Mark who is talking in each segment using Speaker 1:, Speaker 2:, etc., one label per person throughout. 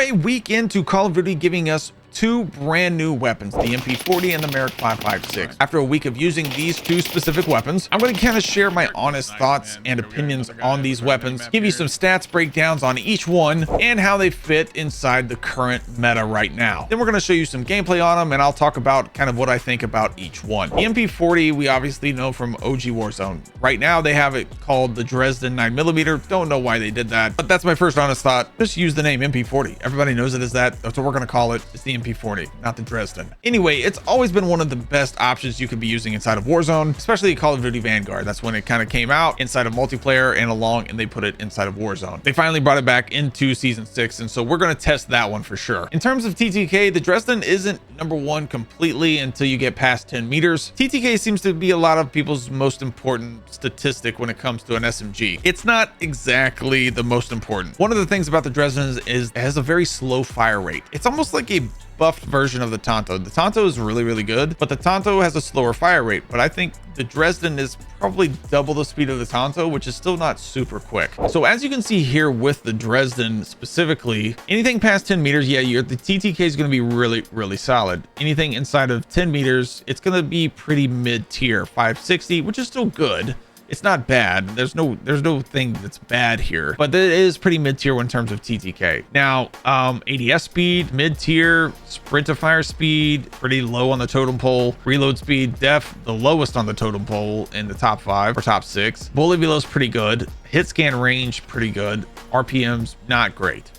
Speaker 1: a week into Call of Duty giving us two brand new weapons, the MP40 and the Merrick 556. After a week of using these two specific weapons, I'm going to kind of share my honest thoughts and opinions on these weapons, give you some stats breakdowns on each one and how they fit inside the current meta right now. Then we're going to show you some gameplay on them, and I'll talk about kind of what I think about each one. The MP40 we obviously know from OG Warzone. Right now they have it called the Dresden 9mm. Don't know why they did that, but that's my first honest thought. Just use the name MP40. Everybody knows it as that. That's what we're going to call it. It's the MP40, not the Dresden. Anyway, it's always been one of the best options you could be using inside of Warzone, especially Call of Duty Vanguard. That's when it kind of came out inside of multiplayer and they put it inside of Warzone. They finally brought it back into season 6, and so we're going to test that one for sure. In terms of TTK, the Dresden isn't number one completely until you get past 10 meters. TTK seems to be a lot of people's most important statistic when it comes to an SMG. It's not exactly the most important. One of the things about the Dresden is it has a very slow fire rate. It's almost like a buffed version of the Tonto. The Tonto is really good, but the Tonto has a slower fire rate. But I think the Dresden is probably double the speed of the Tonto, which is still not super quick. So as you can see here with the Dresden specifically, anything past 10 meters, yeah, the TTK is going to be really solid. Anything inside of 10 meters, it's going to be pretty mid-tier, 560, which is still good. It's not bad. There's no thing that's bad here, but it is pretty mid-tier in terms of TTK. Now, ADS speed, mid-tier, sprint to fire speed, pretty low on the totem pole. Reload speed, the lowest on the totem pole in the top 5 or top 6. Bullet velo's pretty good. Hit scan range, pretty good. RPM's not great.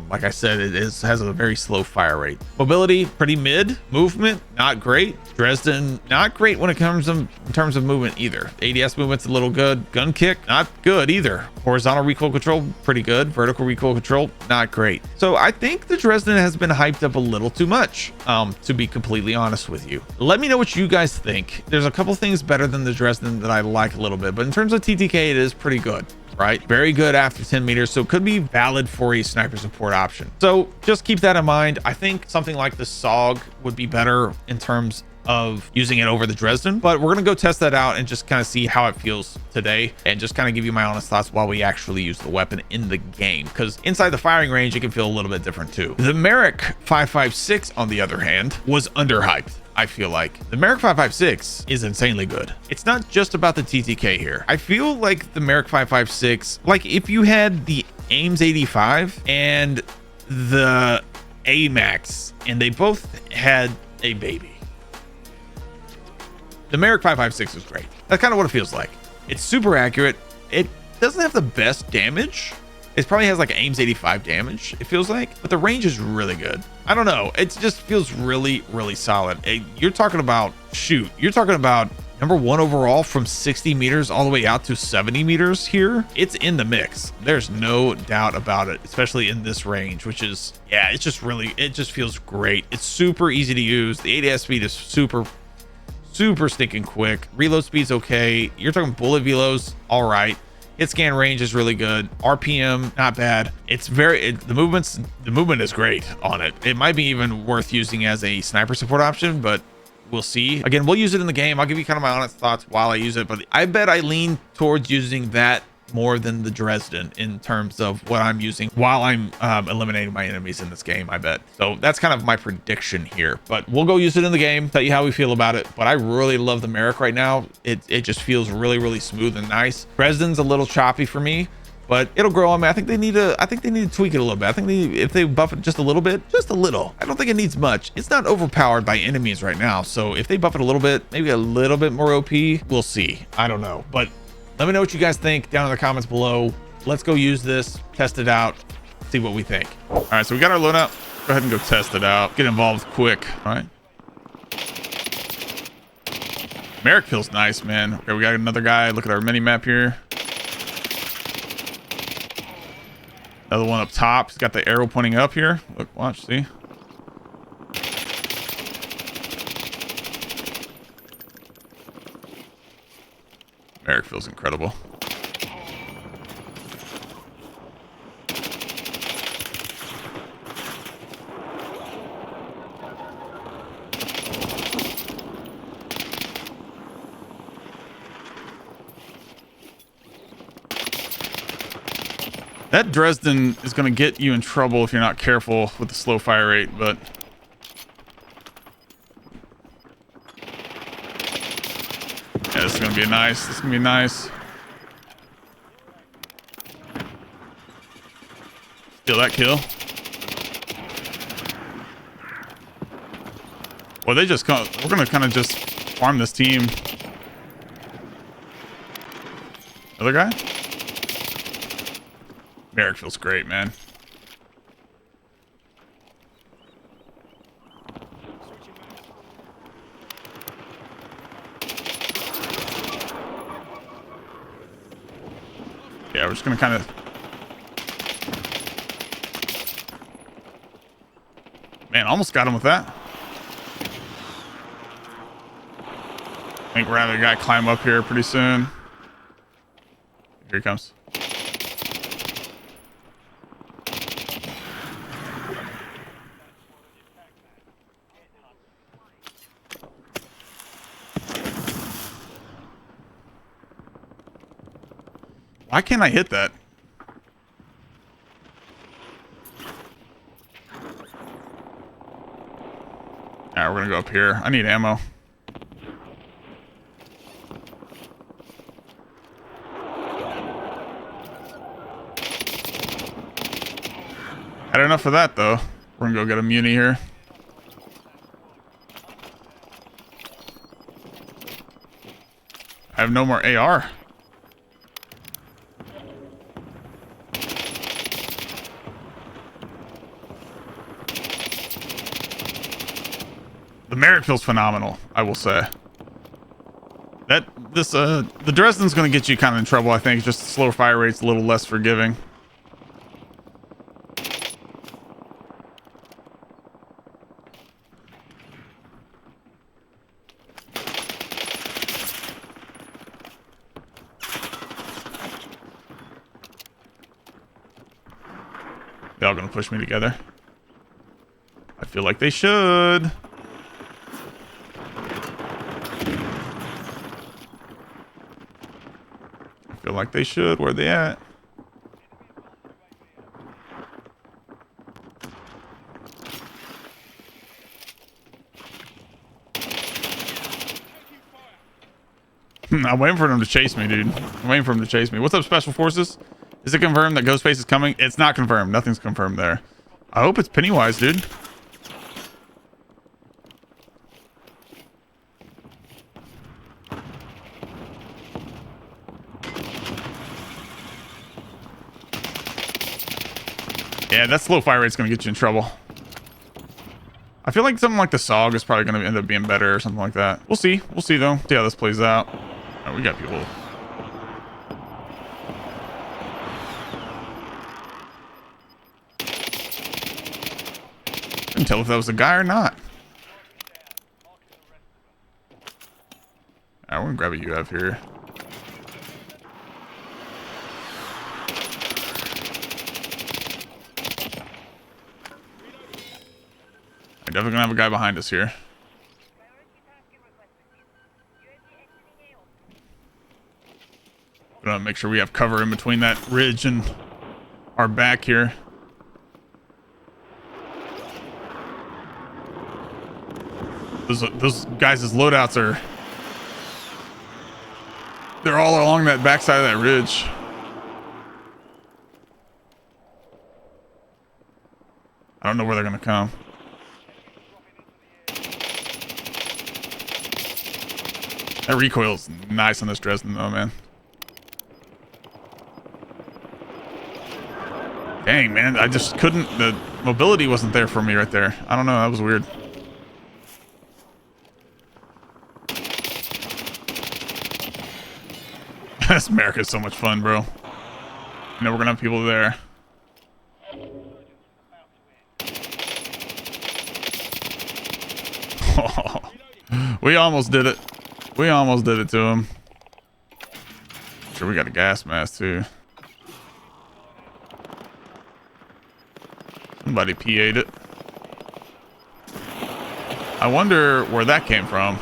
Speaker 1: Like I said, it has a very slow fire rate. Mobility, pretty mid. Movement, not great. Dresden, not great when it comes in terms of movement either. ADS movement's a little good. Gun kick, not good either. Horizontal recoil control, pretty good. Vertical recoil control, not great. So I think the Dresden has been hyped up a little too much, to be completely honest with you. Let me know what you guys think. There's a couple things better than the Dresden that I like a little bit, but in terms of TTK, it is pretty good. Right, very good after 10 meters, so it could be valid for a sniper support option. So just keep that in mind. I think something like the SOG would be better in terms of using it over the Dresden, but we're gonna go test that out and just kind of see how it feels today and just kind of give you my honest thoughts while we actually use the weapon in the game, because inside the firing range it can feel a little bit different too. The Merrick 556 on the other hand was underhyped. I feel like the Merrick 556 is insanely good. It's not just about the TTK here. I feel like the Merrick 556, like if you had the Ames 85 and the AMAX and they both had a baby, the Merrick 556 is great. That's kind of what it feels like. It's super accurate. It doesn't have the best damage. It probably has like Ames 85 damage, it feels like, but the range is really good. I don't know. It just feels really solid. You're talking about, you're talking about number one overall from 60 meters all the way out to 70 meters here. It's in the mix. There's no doubt about it, especially in this range, which is, yeah, it's just it just feels great. It's super easy to use. The ADS speed is super stinking quick. Reload speed's okay. You're talking bullet velos, all right. Hit scan range is really good. RPM, not bad. It's the movement is great on it. It might be even worth using as a sniper support option, but we'll see. Again, we'll use it in the game. I'll give you kind of my honest thoughts while I use it, but I bet I lean towards using that more than the Dresden in terms of what I'm using while I'm eliminating my enemies in this game, I bet. So that's kind of my prediction here, but we'll go use it in the game, tell you how we feel about it. But I really love the Merrick right now. It just feels really smooth and nice. Dresden's a little choppy for me, but it'll grow on me. I think they need to tweak it a little bit. I think if they buff it just a little bit, I don't think it needs much. It's not overpowered by enemies right now, so if they buff it a little bit, maybe a little bit more OP, we'll see. I don't know, but let me know what you guys think down in the comments below. Let's go use this, test it out, see what we think. All right, so we got our loadout. Go ahead and go test it out. Get involved quick. All right. Merrick feels nice, man. Okay, we got another guy. Look at our mini map here. Another one up top. He's got the arrow pointing up here. Look, watch, see? Merrick feels incredible.
Speaker 2: That Dresden is going to get you in trouble if you're not careful with the slow fire rate, but... yeah, this is going to be nice. This is going to be nice. Steal that kill. Well, they just come... we're going to kind of just farm this team. Other guy? Merrick feels great, man. Yeah, we're just gonna kind of... man, almost got him with that. I think we're having a guy climb up here pretty soon. Here he comes. Why can't I hit that? Alright, we're gonna go up here. I need ammo. Had enough of that, though. We're gonna go get a muni here. I have no more AR. The merrick feels phenomenal, I will say. The Dresden's gonna get you kind of in trouble, I think. Just slower fire rate's a little less forgiving. They're all gonna push me together. I feel like they should. I feel like they should. Where are they at? I'm waiting for them to chase me, dude. I'm waiting for them to chase me. What's up, Special Forces? Is it confirmed that Ghostface is coming? It's not confirmed. Nothing's confirmed there. I hope it's Pennywise, dude. Yeah, that slow fire rate's gonna get you in trouble. I feel like something like the SOG is probably gonna end up being better or something like that. We'll see. We'll see, though. See how this plays out. Oh, we got people. Couldn't tell if that was a guy or not. Alright, we're gonna grab a UAV here. We're definitely gonna have a guy behind us here. Gonna make sure we have cover in between that ridge and our back here. Those guys' loadouts are... they're all along that backside of that ridge. I don't know where they're gonna come. That recoil's nice on this Dresden, though, man. Dang, man, I just couldn't... the mobility wasn't there for me right there. I don't know, that was weird. This America is so much fun, bro. I know we're gonna have people there. Oh, we almost did it. We almost did it to him. Sure, we got a gas mask too. Somebody PA'd it. I wonder where that came from.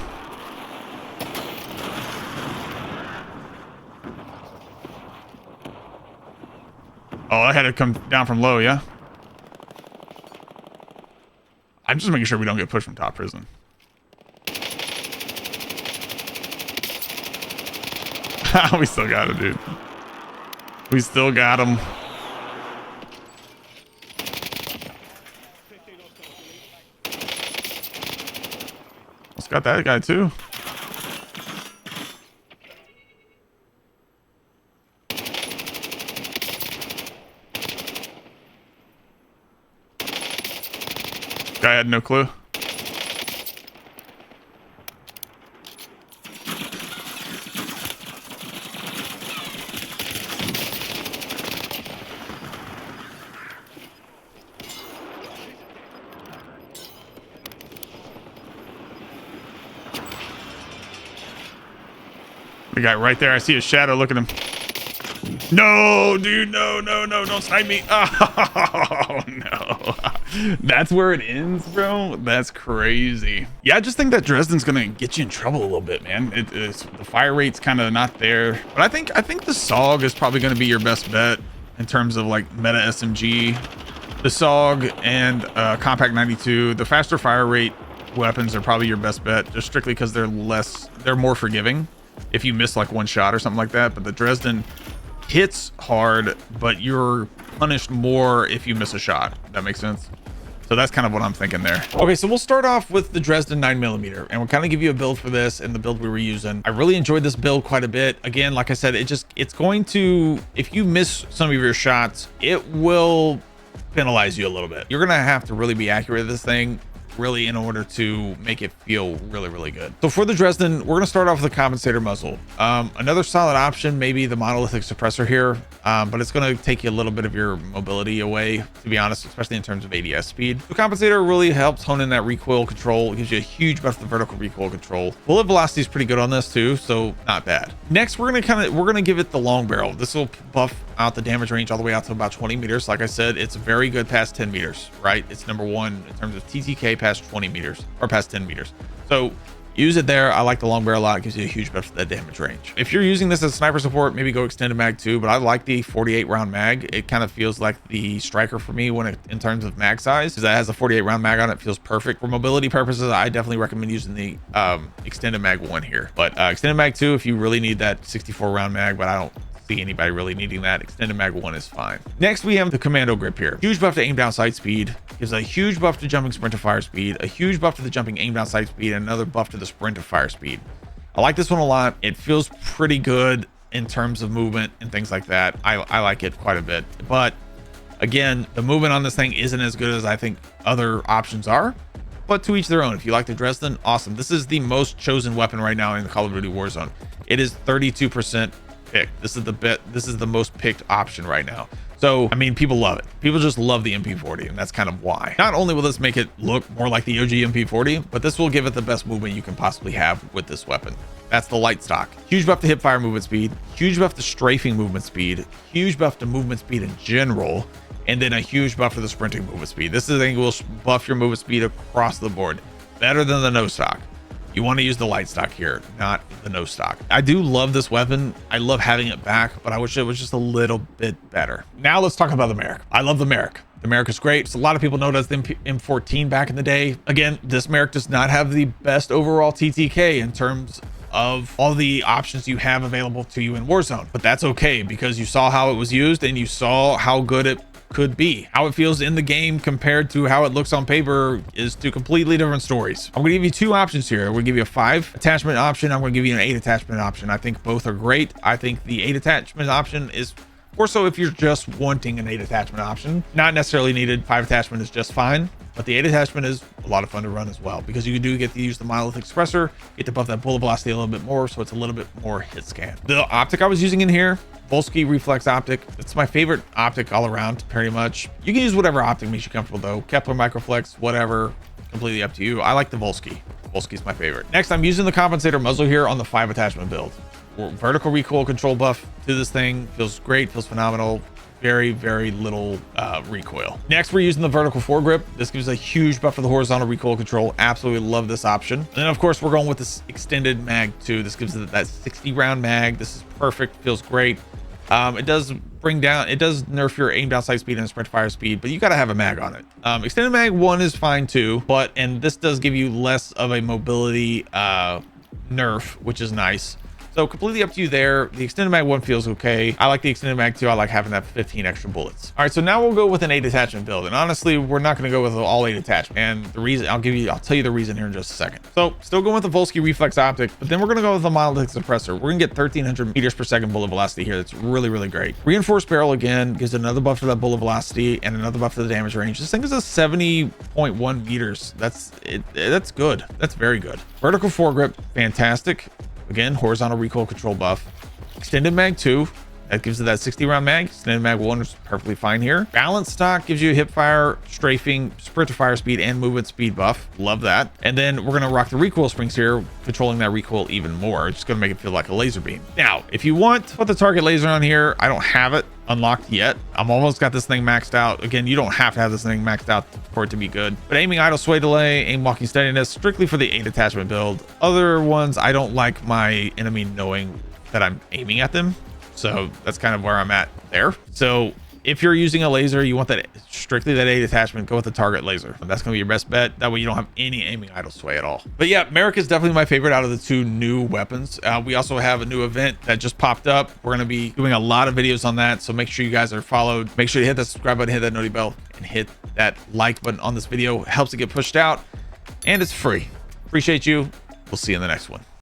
Speaker 2: Oh, I had to come down from low, yeah? I'm just making sure we don't get pushed from top prison. We still got it, dude. We still got him. Almost got that guy too. Guy had no clue. The guy right there. I see his shadow. Look at him. No, dude. No. Don't snipe me. Oh, no. That's where it ends, bro. That's crazy. Yeah, I just think that Dresden's going to get you in trouble a little bit, man. The fire rate's kind of not there. But I think the SOG is probably going to be your best bet in terms of like meta SMG. The SOG and Compact 92. The faster fire rate weapons are probably your best bet, just strictly because they're more forgiving if you miss like one shot or something like that. But the Dresden hits hard, but you're punished more if you miss a shot. That makes sense. So that's kind of what I'm thinking there. Okay, so we'll start off with the Dresden 9mm, and we'll kind of give you a build for this and the build we were using. I really enjoyed this build quite a bit. Again, like I said, it's going to, if you miss some of your shots, it will penalize you a little bit. You're gonna have to really be accurate at this thing, really, in order to make it feel really good. So for the Dresden, we're going to start off with a compensator muzzle. Another solid option, maybe the monolithic suppressor here, but it's going to take you a little bit of your mobility away, to be honest, especially in terms of ADS speed. The compensator really helps hone in that recoil control. It gives you a huge buff to vertical recoil control. Bullet velocity is pretty good on this too, so not bad. Next, we're going to give it the long barrel. This will buff out the damage range all the way out to about 20 meters. Like I said, it's very good past 10 meters, right? It's number one in terms of TTK past 20 meters or past 10 meters. So use it there. I like the long barrel a lot. It gives you a huge buff to that damage range. If you're using this as sniper support, maybe go extended mag too, but I like the 48 round mag. It kind of feels like the striker for me in terms of mag size, because that has a 48 round mag on it. Feels perfect for mobility purposes. I definitely recommend using the extended mag 1 here, but extended mag 2 if you really need that 64 round mag, but I don't see anybody really needing that. Extended mag 1 is fine. Next, we have the commando grip here. Huge buff to aim down sight speed. Gives a huge buff to jumping sprint to fire speed, a huge buff to the jumping aim down sight speed, and another buff to the sprint to fire speed. I like this one a lot. It feels pretty good in terms of movement and things like that. I like it quite a bit, but again, the movement on this thing isn't as good as I think other options are, but to each their own. If you like the Dresden, awesome. This is the most chosen weapon right now in the Call of Duty Warzone. It is 32% picked. This is the most picked option right now. So I mean, people love it. People just love the MP40, and that's kind of why. Not only will this make it look more like the OG MP40, but this will give it the best movement you can possibly have with this weapon. That's the light stock. Huge buff to hip fire movement speed, huge buff to strafing movement speed, huge buff to movement speed in general, and then a huge buff to the sprinting movement speed. This thing will buff your movement speed across the board, better than the no stock. You want to use the light stock here, not the no stock. I do love this weapon. I love having it back, but I wish it was just a little bit better. Now let's talk about the Merrick. I love the Merrick. The Merrick is great. So a lot of people know it as the M14 back in the day. Again, this Merrick does not have the best overall TTK in terms of all the options you have available to you in Warzone, but that's okay because you saw how it was used and you saw how good it could be. How it feels in the game compared to how it looks on paper is two completely different stories. I'm gonna give you two options here. We'll give you a 5 attachment option. I'm gonna give you an 8 attachment option. I think both are great. I think the 8 attachment option is more so if you're just wanting an 8 attachment option. Not necessarily needed. 5 attachment is just fine, but the 8 attachment is a lot of fun to run as well because you do get to use the monolithic suppressor, get to buff that bullet velocity a little bit more, so it's a little bit more hit scan. The optic I was using in here, Volsky reflex optic. It's my favorite optic all around, pretty much. You can use whatever optic makes you comfortable though. Kepler, Microflex, whatever, completely up to you. I like the Volsky. Volsky's my favorite. Next, I'm using the compensator muzzle here on the 5 attachment build. Vertical recoil control buff to this thing. Feels great, feels phenomenal. Very little recoil. Next, we're using the vertical foregrip. This gives a huge buff for the horizontal recoil control. Absolutely love this option. And then of course, we're going with this extended mag too. This gives it that 60 round mag. This is perfect, feels great.
Speaker 1: It does nerf your aim down sight speed and sprint fire speed, but you got to have a mag on it. Extended mag 1 is fine too, and this does give you less of a mobility nerf, which is nice. So completely up to you there. The extended mag 1 feels okay. I like the extended mag 2. I like having that 15 extra bullets. All right, so now we'll go with an 8 attachment build. And honestly, we're not going to go with all 8 attachment. And the reason I'll tell you the reason here in just a second. So still going with the Volsky reflex optic, but then we're going to go with the monolithic suppressor. We're going to get 1300 meters per second bullet velocity here. That's really, really great. Reinforced barrel again gives another buff to that bullet velocity and another buff to the damage range. This thing is a 70.1 meters. That's good. That's very good. Vertical foregrip, fantastic. Again, horizontal recoil control buff. Extended mag 2, that gives it that 60 round mag. Extended mag 1 is perfectly fine here. Balanced stock gives you a hip fire, strafing, sprint to fire speed, and movement speed buff. Love that. And then we're gonna rock the recoil springs here, controlling that recoil even more. It's just gonna make it feel like a laser beam. Now, if you want to put the target laser on here, I don't have it unlocked yet. I'm almost got this thing maxed out. Again, you don't have to have this thing maxed out for it to be good. But aiming idle sway delay, aim walking steadiness, strictly for the 8 attachment build. Other ones, I don't like my enemy knowing that I'm aiming at them. So that's kind of where I'm at there. So if you're using a laser, you want that strictly that 8 attachment, go with the target laser. That's gonna be your best bet. That way you don't have any aiming idle sway at all. But yeah, Merrick is definitely my favorite out of the 2 new weapons. We also have a new event that just popped up. We're gonna be doing a lot of videos on that. So make sure you guys are followed. Make sure you hit that subscribe button, hit that noti bell, and hit that like button on this video. It helps it get pushed out, and it's free. Appreciate you. We'll see you in the next one.